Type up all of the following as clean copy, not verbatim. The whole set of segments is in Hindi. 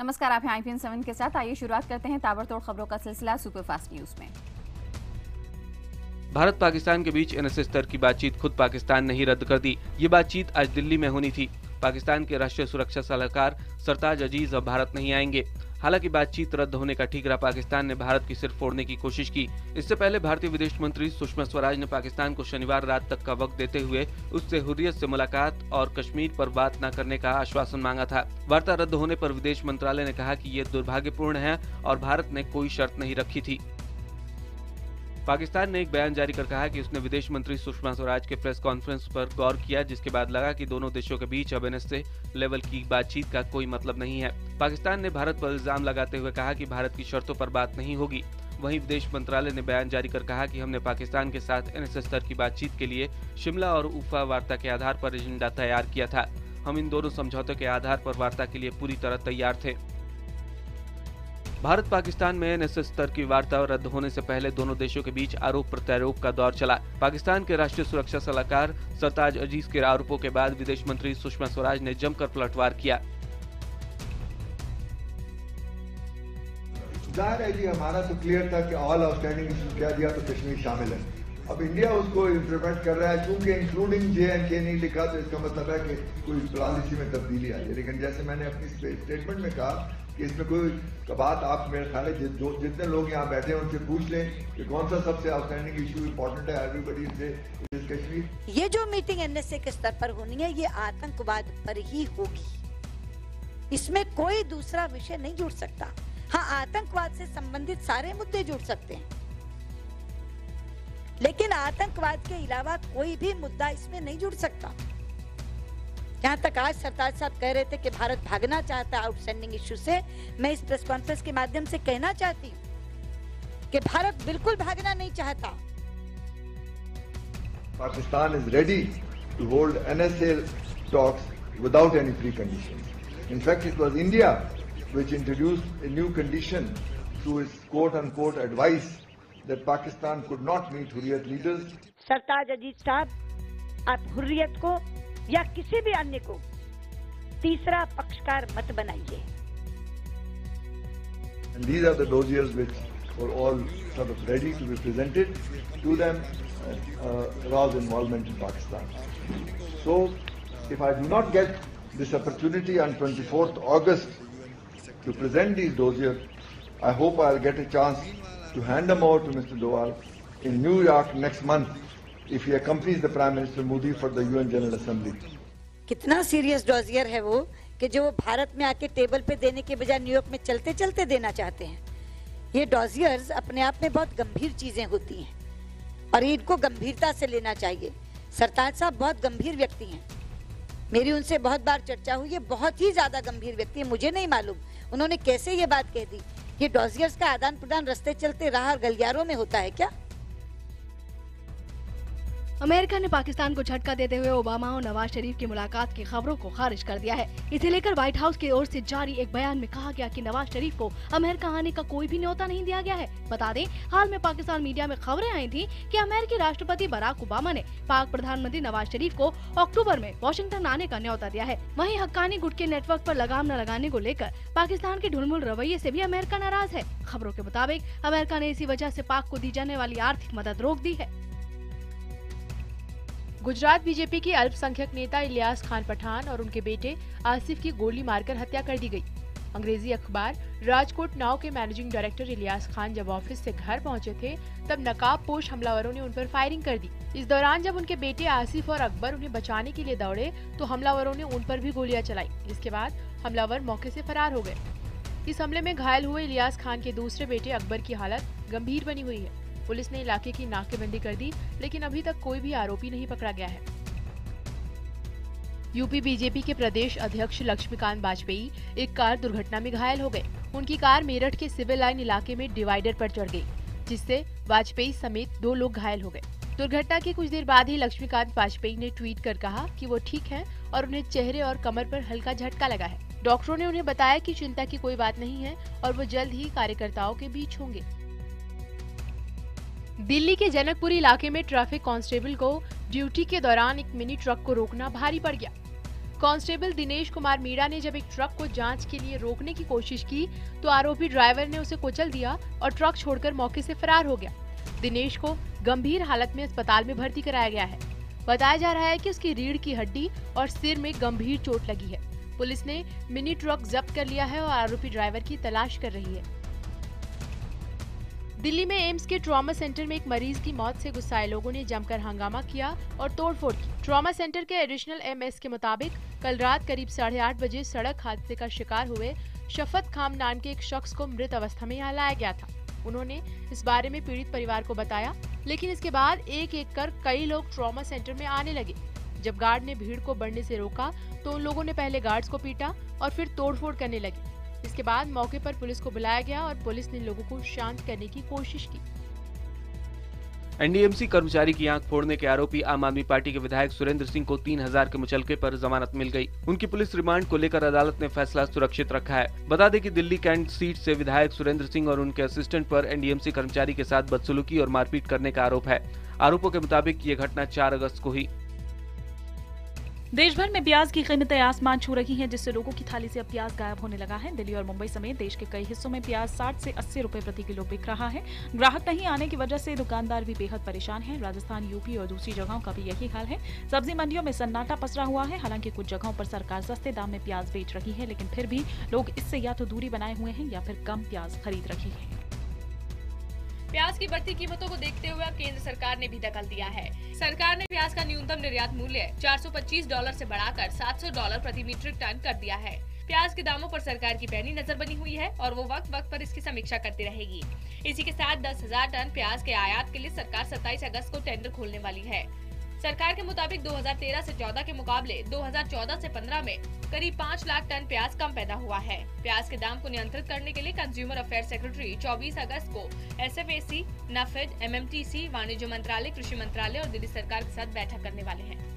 नमस्कार, आप हैं IPN7 के साथ। आइए शुरुआत करते हैं ताबड़तोड़ खबरों का सिलसिला सुपरफास्ट न्यूज में। भारत पाकिस्तान के बीच NSA स्तर की बातचीत खुद पाकिस्तान ने ही रद्द कर दी। ये बातचीत आज दिल्ली में होनी थी। पाकिस्तान के राष्ट्रीय सुरक्षा सलाहकार सरताज अजीज अब भारत नहीं आएंगे। हालांकि बातचीत रद्द होने का ठीकरा पाकिस्तान ने भारत की सिर फोड़ने की कोशिश की। इससे पहले भारतीय विदेश मंत्री सुषमा स्वराज ने पाकिस्तान को शनिवार रात तक का वक्त देते हुए उससे हुर्रियत से मुलाकात और कश्मीर पर बात न करने का आश्वासन मांगा था। वार्ता रद्द होने पर विदेश मंत्रालय ने कहा कि ये दुर्भाग्यपूर्ण है और भारत ने कोई शर्त नहीं रखी थी। पाकिस्तान ने एक बयान जारी कर कहा कि उसने विदेश मंत्री सुषमा स्वराज के प्रेस कॉन्फ्रेंस पर गौर किया, जिसके बाद लगा कि दोनों देशों के बीच अब NSA लेवल की बातचीत का कोई मतलब नहीं है। पाकिस्तान ने भारत पर इल्जाम लगाते हुए कहा कि भारत की शर्तों पर बात नहीं होगी। वहीं विदेश मंत्रालय ने बयान जारी कर कहा कि हमने पाकिस्तान के साथ NSA स्तर की बातचीत के लिए शिमला और उफा वार्ता के आधार पर एजेंडा तैयार किया था। हम इन दोनों समझौतों के आधार पर वार्ता के लिए पूरी तरह तैयार थे। भारत पाकिस्तान में NSA स्तर की वार्ता रद्द होने से पहले दोनों देशों के बीच आरोप प्रत्यारोप का दौर चला। पाकिस्तान के राष्ट्रीय सुरक्षा सलाहकार सरताज अजीज के आरोपों के बाद विदेश मंत्री सुषमा स्वराज ने जमकर पलटवार किया। जाहिर है जी, हमारा तो क्लियर था कि ऑल आउटस्टैंडिंग इशू कह दिया तो कश्मीर शामिल है। अब इंडिया उसको इम्प्लीमेंट कर रहा है, क्योंकि इंक्लूडिंग J&K नहीं लिखा तो इसका मतलब है कि कोई पॉलिसी में तब्दीली आई है। लेकिन जैसे मैंने अपनी स्टेटमेंट में कहा कि इसमें कोई बात आप मेरे ख्याल है जितने लोग यहाँ बैठे हैं उनसे पूछ लें कि कौन सा सबसे आउटस्टैंडिंग इशू इम्पोर्टेंट है। एवरीबडी से कश्मीर। ये जो मीटिंग NSA के स्तर पर होनी है, ये आतंकवाद पर ही होगी। इसमें कोई दूसरा विषय नहीं जुड़ सकता। हाँ, आतंकवाद से संबंधित सारे मुद्दे जुड़ सकते हैं, लेकिन आतंकवाद के अलावा कोई भी मुद्दा इसमें नहीं जुड़ सकता। जहां तक आज सरताज साहब कह रहे थे कि भारत भागना चाहता है आउटस्टैंडिंग इश्यू से, मैं इस प्रेस कॉन्फ्रेंस के माध्यम से कहना चाहती हूं कि भारत बिल्कुल भागना नहीं चाहता। Pakistan is ready to hold NSA talks without any precondition. In fact, it was India which introduced a new condition through its quote-unquote advice that Pakistan could not meet Hurriyat leaders. सरताज अजीज साहब, आप हुर्रियत को या किसी भी अन्य को तीसरा पक्षकार मत बनाइए। And these are the dossiers which were all sort of ready to be presented to them, Raw's involvement in Pakistan. So, if I do not get this opportunity on 24th August to present these dossiers, I hope I'll get a chance to hand them over to Mr. Doval in New York next month if he accompanies the Prime Minister Modi for the UN General Assembly. कितना सीरियस डॉजियर है वो कि जो भारत में आके टेबल पे देने के बजाय न्यूयॉर्क में चलते चलते देना चाहते हैं। ये डॉजियर्स अपने आप में बहुत गंभीर चीजें होती हैं और इनको गंभीरता से लेना चाहिए। सरताज साहब बहुत गंभीर व्यक्ति हैं, मेरी उनसे बहुत बार चर्चा हुई है। बहुत ही ज्यादा गंभीर व्यक्ति है। मुझे नहीं मालूम उन्होंने कैसे ये बात कह दी। ये डॉजियर्स का आदान प्रदान रास्ते चलते राह और गलियारों में होता है क्या? अमेरिका ने पाकिस्तान को झटका देते हुए ओबामा और नवाज शरीफ की मुलाकात की खबरों को खारिज कर दिया है। इसे लेकर व्हाइट हाउस की ओर से जारी एक बयान में कहा गया कि नवाज शरीफ को अमेरिका आने का कोई भी न्योता नहीं दिया गया है। बता दें, हाल में पाकिस्तान मीडिया में खबरें आई थी कि अमेरिकी राष्ट्रपति बराक ओबामा ने पाक प्रधानमंत्री नवाज शरीफ को अक्टूबर में वॉशिंगटन आने का न्योता दिया है। वहीं हक्कानी गुट के नेटवर्क पर लगाम न लगाने को लेकर पाकिस्तान के ढुलमुल रवैये से भी अमेरिका नाराज है। खबरों के मुताबिक अमेरिका ने इसी वजह से पाक को दी जाने वाली आर्थिक मदद रोक दी है। गुजरात बीजेपी के अल्पसंख्यक नेता इलियास खान पठान और उनके बेटे आसिफ की गोली मारकर हत्या कर दी गई। अंग्रेजी अखबार राजकोट नाउ के मैनेजिंग डायरेक्टर इलियास खान जब ऑफिस से घर पहुंचे थे, तब नकाबपोश हमलावरों ने उन पर फायरिंग कर दी। इस दौरान जब उनके बेटे आसिफ और अकबर उन्हें बचाने के लिए दौड़े तो हमलावरों ने उन पर भी गोलियां चलाई, जिसके बाद हमलावर मौके से फरार हो गए। इस हमले में घायल हुए इलियास खान के दूसरे बेटे अकबर की हालत गंभीर बनी हुई है। पुलिस ने इलाके की नाकेबंदी कर दी, लेकिन अभी तक कोई भी आरोपी नहीं पकड़ा गया है। यूपी बीजेपी के प्रदेश अध्यक्ष लक्ष्मीकांत वाजपेयी एक कार दुर्घटना में घायल हो गए। उनकी कार मेरठ के सिविल लाइन इलाके में डिवाइडर पर चढ़ गई, जिससे वाजपेयी समेत 2 लोग घायल हो गए। दुर्घटना के कुछ देर बाद ही लक्ष्मीकांत वाजपेयी ने ट्वीट कर कहा कि वो ठीक हैं और उन्हें चेहरे और कमर पर हल्का झटका लगा है। डॉक्टरों ने उन्हें बताया कि चिंता की कोई बात नहीं है और वो जल्द ही कार्यकर्ताओं के बीच होंगे। दिल्ली के जनकपुरी इलाके में ट्रैफिक कांस्टेबल को ड्यूटी के दौरान एक मिनी ट्रक को रोकना भारी पड़ गया। कांस्टेबल दिनेश कुमार मीणा ने जब एक ट्रक को जांच के लिए रोकने की कोशिश की तो आरोपी ड्राइवर ने उसे कुचल दिया और ट्रक छोड़कर मौके से फरार हो गया। दिनेश को गंभीर हालत में अस्पताल में भर्ती कराया गया है। बताया जा रहा है कि उसकी रीढ़ की हड्डी और सिर में गंभीर चोट लगी है। पुलिस ने मिनी ट्रक जब्त कर लिया है और आरोपी ड्राइवर की तलाश कर रही है। दिल्ली में एम्स के ट्रॉमा सेंटर में एक मरीज की मौत से गुस्साए लोगों ने जमकर हंगामा किया और तोड़फोड़ की। ट्रॉमा सेंटर के एडिशनल एमएस के मुताबिक कल रात करीब 8:30 बजे सड़क हादसे का शिकार हुए शफत खाम नाम के एक शख्स को मृत अवस्था में यहाँ लाया गया था। उन्होंने इस बारे में पीड़ित परिवार को बताया, लेकिन इसके बाद एक एक कर कई लोग ट्रॉमा सेंटर में आने लगे। जब गार्ड ने भीड़ को बढ़ने से रोका तो उन लोगों ने पहले गार्ड्स को पीटा और फिर तोड़फोड़ करने लगे। इसके बाद मौके पर पुलिस को बुलाया गया और पुलिस ने लोगों को शांत करने की कोशिश की। एनडीएमसी कर्मचारी की आंख फोड़ने के आरोपी आम आदमी पार्टी के विधायक सुरेंद्र सिंह को 3000 के मुचलके पर जमानत मिल गई। उनकी पुलिस रिमांड को लेकर अदालत ने फैसला सुरक्षित रखा है। बता दें कि दिल्ली कैंट सीट से विधायक सुरेंद्र सिंह और उनके असिस्टेंट पर एनडीएमसी कर्मचारी के साथ बदसलूकी और मारपीट करने का आरोप है। आरोपों के मुताबिक ये घटना 4 अगस्त को हुई। देश भर में प्याज की कीमतें आसमान छू रही हैं, जिससे लोगों की थाली से अब प्याज गायब होने लगा है। दिल्ली और मुंबई समेत देश के कई हिस्सों में प्याज 60 से 80 रुपए प्रति किलो बिक रहा है। ग्राहक नहीं आने की वजह से दुकानदार भी बेहद परेशान हैं। राजस्थान, यूपी और दूसरी जगहों का भी यही हाल है। सब्जी मंडियों में सन्नाटा पसरा हुआ है। हालांकि कुछ जगहों पर सरकार सस्ते दाम में प्याज बेच रही है, लेकिन फिर भी लोग इससे या तो दूरी बनाए हुए हैं या फिर कम प्याज खरीद रही है। प्याज की बढ़ती कीमतों को देखते हुए अब केंद्र सरकार ने भी दखल दिया है। सरकार ने प्याज का न्यूनतम निर्यात मूल्य $425 से बढ़ाकर $700 प्रति मीट्रिक टन कर दिया है। प्याज के दामों पर सरकार की पैनी नजर बनी हुई है और वो वक्त वक्त पर इसकी समीक्षा करती रहेगी। इसी के साथ 10,000 टन प्याज के आयात के लिए सरकार 27 अगस्त को टेंडर खोलने वाली है। सरकार के मुताबिक 2013 से 14 के मुकाबले 2014 से 15 में करीब 5 लाख टन प्याज कम पैदा हुआ है। प्याज के दाम को नियंत्रित करने के लिए कंज्यूमर अफेयर सेक्रेटरी 24 अगस्त को एसएफएसी, नाफेड, एमएमटीसी, वाणिज्य मंत्रालय, कृषि मंत्रालय और दिल्ली सरकार के साथ बैठक करने वाले हैं।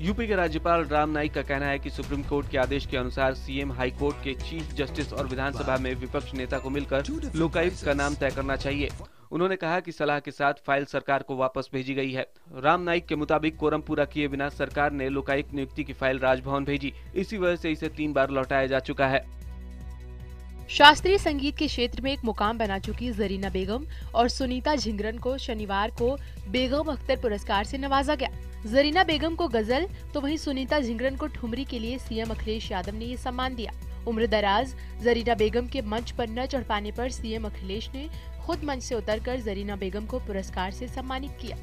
यूपी के राज्यपाल राम नाईक का कहना है कि सुप्रीम कोर्ट के आदेश के अनुसार सीएम, हाई कोर्ट के चीफ जस्टिस और विधानसभा में विपक्ष नेता को मिलकर लोकायुक्त का नाम तय करना चाहिए। उन्होंने कहा कि सलाह के साथ फाइल सरकार को वापस भेजी गई है। राम नाईक के मुताबिक कोरम पूरा किए बिना सरकार ने लोकायुक्त नियुक्ति की फाइल राजभवन भेजी। इसी वजह से इसे 3 बार लौटाया जा चुका है। शास्त्रीय संगीत के क्षेत्र में एक मुकाम बना चुकी जरीना बेगम और सुनीता झिंगरन को शनिवार को बेगम अख्तर पुरस्कार से नवाजा गया। जरीना बेगम को गजल तो वहीं सुनीता झिंगरन को ठुमरी के लिए सीएम अखिलेश यादव ने ये सम्मान दिया। उम्र दराज जरीना बेगम के मंच पर न चढ़ पाने पर सीएम अखिलेश ने खुद मंच से उतरकर जरीना बेगम को पुरस्कार से सम्मानित किया।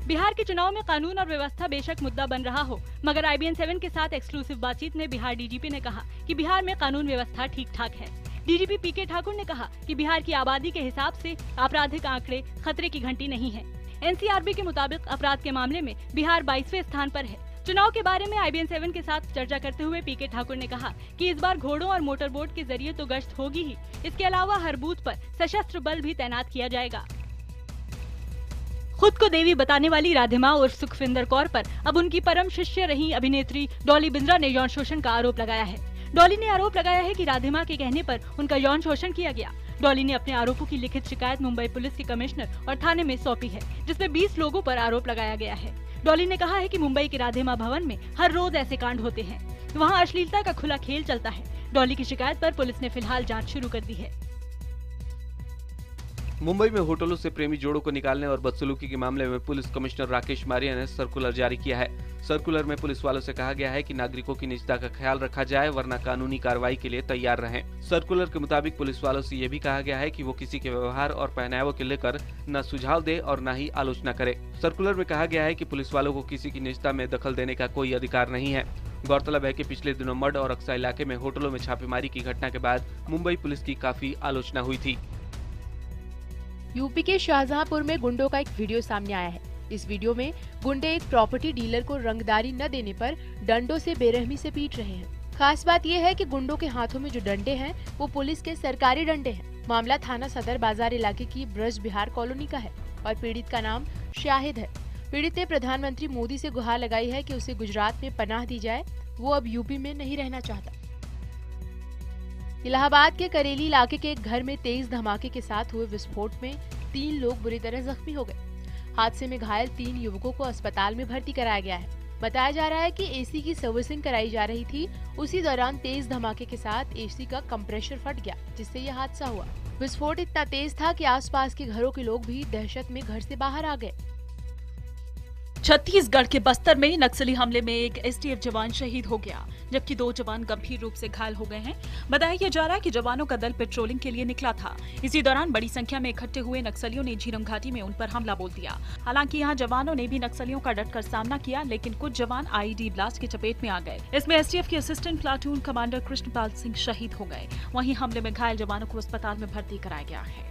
बिहार के चुनाव में कानून और व्यवस्था बेशक मुद्दा बन रहा हो, मगर IBN 7 के साथ एक्सक्लूसिव बातचीत में बिहार डीजीपी ने कहा कि बिहार में कानून व्यवस्था ठीक ठाक है। डीजीपी पीके ठाकुर ने कहा कि बिहार की आबादी के हिसाब से आपराधिक आंकड़े खतरे की घंटी नहीं है। NCRB के मुताबिक अपराध के मामले में बिहार 22वें स्थान पर है। चुनाव के बारे में IBN 7 के साथ चर्चा करते हुए पीके ठाकुर ने कहा कि इस बार घोड़ों और मोटर बोट के जरिए तो गश्त होगी ही, इसके अलावा हर बूथ पर सशस्त्र बल भी तैनात किया जाएगा। खुद को देवी बताने वाली राधिमा उर्फ सुखविंदर कौर पर अब उनकी परम शिष्य रही अभिनेत्री डॉली बिंद्रा ने यौन शोषण का आरोप लगाया है। डॉली ने आरोप लगाया है कि राधिमा के कहने पर उनका यौन शोषण किया गया। डॉली ने अपने आरोपों की लिखित शिकायत मुंबई पुलिस के कमिश्नर और थाने में सौंपी है, जिसमें 20 लोगों पर आरोप लगाया गया है। डॉली ने कहा है कि मुंबई के राधिमा भवन में हर रोज ऐसे कांड होते हैं, वहां अश्लीलता का खुला खेल चलता है। डॉली की शिकायत पर पुलिस ने फिलहाल जांच शुरू कर दी है। मुंबई में होटलों से प्रेमी जोड़ों को निकालने और बदसलूकी के मामले में पुलिस कमिश्नर राकेश मारिया ने सर्कुलर जारी किया है। सर्कुलर में पुलिस वालों से कहा गया है कि नागरिकों की निजता का ख्याल रखा जाए, वरना कानूनी कार्रवाई के लिए तैयार रहें। सर्कुलर के मुताबिक पुलिस वालों से यह भी कहा गया है कि वो किसी के व्यवहार और पहनावों को लेकर न सुझाव दे और न ही आलोचना करे। सर्कुलर में कहा गया है कि पुलिस वालों को किसी की निजता में दखल देने का कोई अधिकार नहीं है। गौरतलब है कि पिछले दिनों मड और अक्सा इलाके में होटलों में छापेमारी की घटना के बाद मुंबई पुलिस की काफी आलोचना हुई थी। यूपी के शाहजहांपुर में गुंडों का एक वीडियो सामने आया है। इस वीडियो में गुंडे एक प्रॉपर्टी डीलर को रंगदारी न देने पर डंडों से बेरहमी से पीट रहे हैं। खास बात यह है कि गुंडों के हाथों में जो डंडे हैं वो पुलिस के सरकारी डंडे हैं। मामला थाना सदर बाजार इलाके की ब्रज बिहार कॉलोनी का है और पीड़ित का नाम शाहिद है। पीड़ित ने प्रधानमंत्री मोदी से गुहार लगाई है कि उसे गुजरात में पनाह दी जाए, वो अब यूपी में नहीं रहना चाहता। इलाहाबाद के करेली इलाके के एक घर में तेज धमाके के साथ हुए विस्फोट में 3 लोग बुरी तरह जख्मी हो गए। हादसे में घायल 3 युवकों को अस्पताल में भर्ती कराया गया है। बताया जा रहा है कि एसी की सर्विसिंग कराई जा रही थी। उसी दौरान तेज धमाके के साथ एसी का कंप्रेसर फट गया, जिससे यह हादसा हुआ। विस्फोट इतना तेज था कि आसपास के घरों के लोग भी दहशत में घर से बाहर आ गए। छत्तीसगढ़ के बस्तर में नक्सली हमले में एक एसटीएफ जवान शहीद हो गया, जबकि 2 जवान गंभीर रूप से घायल हो गए हैं। बताया जा रहा है कि जवानों का दल पेट्रोलिंग के लिए निकला था। इसी दौरान बड़ी संख्या में इकट्ठे हुए नक्सलियों ने झीरम घाटी में उन पर हमला बोल दिया। हालांकि यहां जवानों ने भी नक्सलियों का डटकर सामना किया, लेकिन कुछ जवान आईईडी ब्लास्ट की चपेट में आ गए। इसमें एसटीएफ के assistant platoon commander Krishnapal Singh शहीद हो गए। वहीं हमले में घायल जवानों को अस्पताल में भर्ती कराया गया है।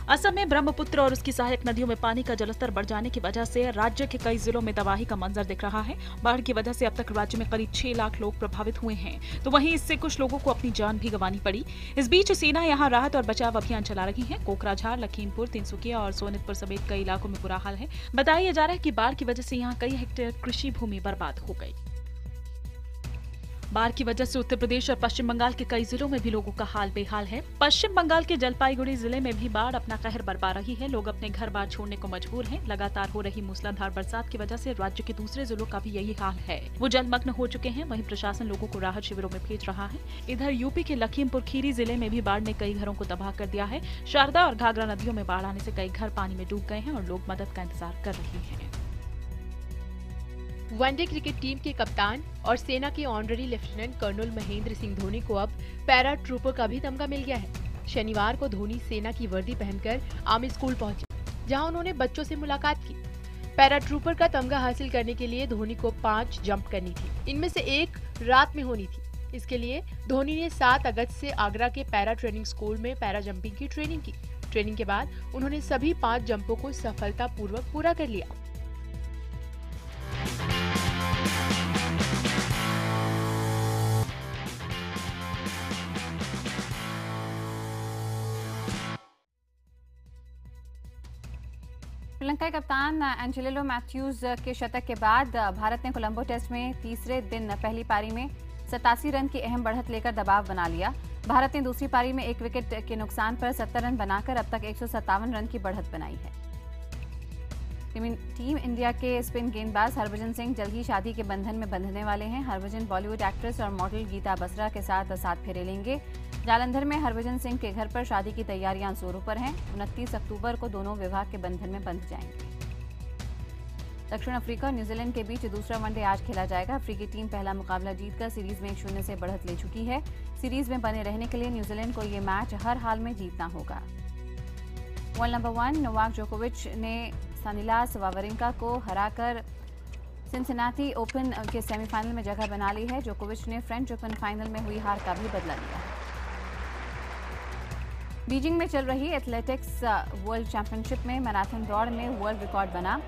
असम में ब्रह्मपुत्र और उसकी सहायक नदियों में पानी का जलस्तर बढ़ जाने की वजह से राज्य के कई जिलों में तबाही का मंजर दिख रहा है। बाढ़ की वजह से अब तक राज्य में करीब 6 लाख लोग प्रभावित हुए हैं, तो वहीं इससे कुछ लोगों को अपनी जान भी गंवानी पड़ी। इस बीच सेना यहां राहत और बचाव अभियान चला रही है। कोकराझार, लखीमपुर, तिनसुकिया और सोनितपुर समेत कई इलाकों में बुरा हाल है। बताया जा रहा है कि बाढ़ की वजह से यहाँ कई हेक्टेयर कृषि भूमि बर्बाद हो गई। बाढ़ की वजह से उत्तर प्रदेश और पश्चिम बंगाल के कई जिलों में भी लोगों का हाल बेहाल है। पश्चिम बंगाल के जलपाईगुड़ी जिले में भी बाढ़ अपना कहर बरपा रही है। लोग अपने घर बार छोड़ने को मजबूर हैं। लगातार हो रही मूसलाधार बरसात की वजह से राज्य के दूसरे जिलों का भी यही हाल है। वो जलमग्न हो चुके हैं। वहीं प्रशासन लोगों को राहत शिविरों में भेज रहा है। इधर यूपी के लखीमपुर खीरी जिले में भी बाढ़ ने कई घरों को तबाह कर दिया है। शारदा और घाघरा नदियों में बाढ़ आने से कई घर पानी में डूब गए हैं और लोग मदद का इंतजार कर रहे हैं। वनडे क्रिकेट टीम के कप्तान और सेना के honorary lieutenant colonel Mahendra Singh Dhoni को अब पैरा ट्रूपर का भी तमगा मिल गया है। शनिवार को धोनी सेना की वर्दी पहनकर आर्मी स्कूल पहुंचे, जहां उन्होंने बच्चों से मुलाकात की। पैरा ट्रूपर का तमगा हासिल करने के लिए धोनी को 5 जंप करनी थी। इनमें से एक रात में होनी थी। इसके लिए धोनी ने 7 अगस्त से आगरा के पैरा ट्रेनिंग स्कूल में पैरा जंपिंग की ट्रेनिंग की। ट्रेनिंग के बाद उन्होंने सभी 5 जंपों को सफलतापूर्वक पूरा कर लिया। श्रीलंका के कप्तान एंजेलो मैथ्यूज के शतक के बाद भारत ने कोलंबो टेस्ट में तीसरे दिन पहली पारी में 87 रन की अहम बढ़त लेकर दबाव बना लिया। भारत ने दूसरी पारी में 1 विकेट के नुकसान पर 70 रन बनाकर अब तक 157 रन की बढ़त बनाई है। टीम इंडिया के स्पिन गेंदबाज हरभजन सिंह जल्द ही शादी के बंधन में बंधने वाले हैं। हरभजन बॉलीवुड एक्ट्रेस और मॉडल गीता बसरा के साथ 7 फेरे लेंगे। जालंधर में हरभजन सिंह के घर पर शादी की तैयारियां जोरों पर हैं। 29 अक्टूबर को दोनों विवाह के बंधन में बंध जाएंगे। दक्षिण अफ्रीका और न्यूजीलैंड के बीच दूसरा वनडे आज खेला जाएगा। अफ्रीकी टीम पहला मुकाबला जीतकर सीरीज में 1-0 से बढ़त ले चुकी है। सीरीज में बने रहने के लिए न्यूजीलैंड को ये मैच हर हाल में जीतना होगा। वर्ल्ड नंबर 1 नोवाक जोकोविच ने स्तानिस्लास वावरिंका को हराकर सिंसिनाटी ओपन के सेमीफाइनल में जगह बना ली है। जोकोविच ने फ्रेंच ओपन फाइनल में हुई हार का भी बदला लिया है। बीजिंग में चल रही एथलेटिक्स वर्ल्ड चैंपियनशिप में मैराथन दौड़ में वर्ल्ड रिकॉर्ड बना।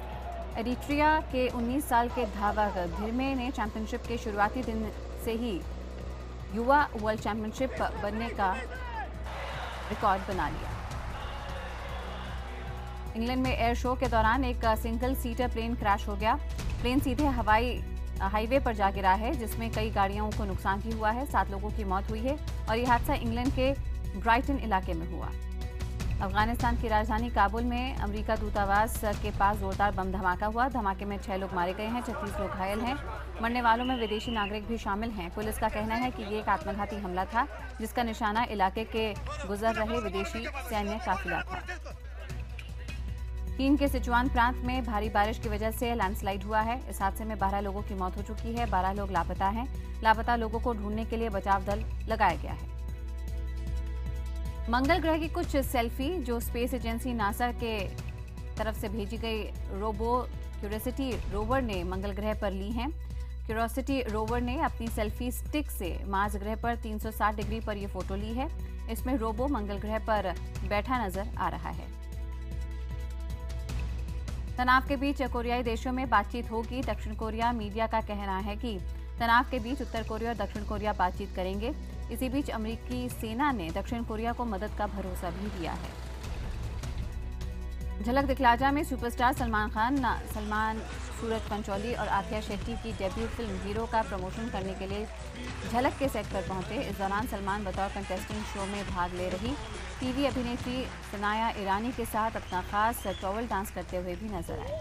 एरिट्रिया के 19 साल के धावक धिरमे ने चैंपियनशिप के शुरुआती दिन से ही युवा वर्ल्ड चैंपियनशिप बनने का रिकॉर्ड बना लिया। इंग्लैंड में एयर शो के दौरान एक सिंगल सीटर प्लेन क्रैश हो गया। प्लेन सीधे हवाई हाईवे पर जा गिरा है, जिसमें कई गाड़ियों को नुकसान भी हुआ है। 7 लोगों की मौत हुई है और यह हादसा इंग्लैंड के ब्राइटन इलाके में हुआ। अफगानिस्तान की राजधानी काबुल में अमेरिका दूतावास के पास जोरदार बम धमाका हुआ। धमाके में 6 लोग मारे गए हैं, 36 लोग घायल हैं। मरने वालों में विदेशी नागरिक भी शामिल हैं। पुलिस का कहना है कि ये एक आत्मघाती हमला था, जिसका निशाना इलाके के गुजर रहे विदेशी सैन्य काफिला था। चीन के सिचुआन प्रांत में भारी बारिश की वजह से लैंडस्लाइड हुआ है। इस हादसे में 12 लोगों की मौत हो चुकी है। 12 लोग लापता हैं। लापता लोगों को ढूंढने के लिए बचाव दल लगाया गया है। मंगल ग्रह की कुछ सेल्फी जो स्पेस एजेंसी नासा के तरफ से भेजी गई रोबो क्यूरियोसिटी रोवर ने मंगल ग्रह पर ली हैं। क्यूरियोसिटी रोवर ने अपनी सेल्फी स्टिक से मार्स ग्रह पर 360 डिग्री पर यह फोटो ली है। इसमें रोबो मंगल ग्रह पर बैठा नजर आ रहा है। तनाव के बीच कोरियाई देशों में बातचीत होगी। दक्षिण कोरिया मीडिया का कहना है कि तनाव के बीच उत्तर कोरिया और दक्षिण कोरिया बातचीत करेंगे। इसी बीच अमेरिकी सेना ने दक्षिण कोरिया को मदद का भरोसा भी दिया है। झलक दिखलाजा में सुपरस्टार सलमान खान, सूरज पंचौली और आथिया शेट्टी की डेब्यू फिल्म हीरो का प्रमोशन करने के लिए झलक के सेट पर पहुंचे। इस दौरान सलमान बतौर कंटेस्टेंट शो में भाग ले रही टीवी अभिनेत्री सनाया ईरानी के साथ अपना खास टॉवल डांस करते हुए भी नजर आए।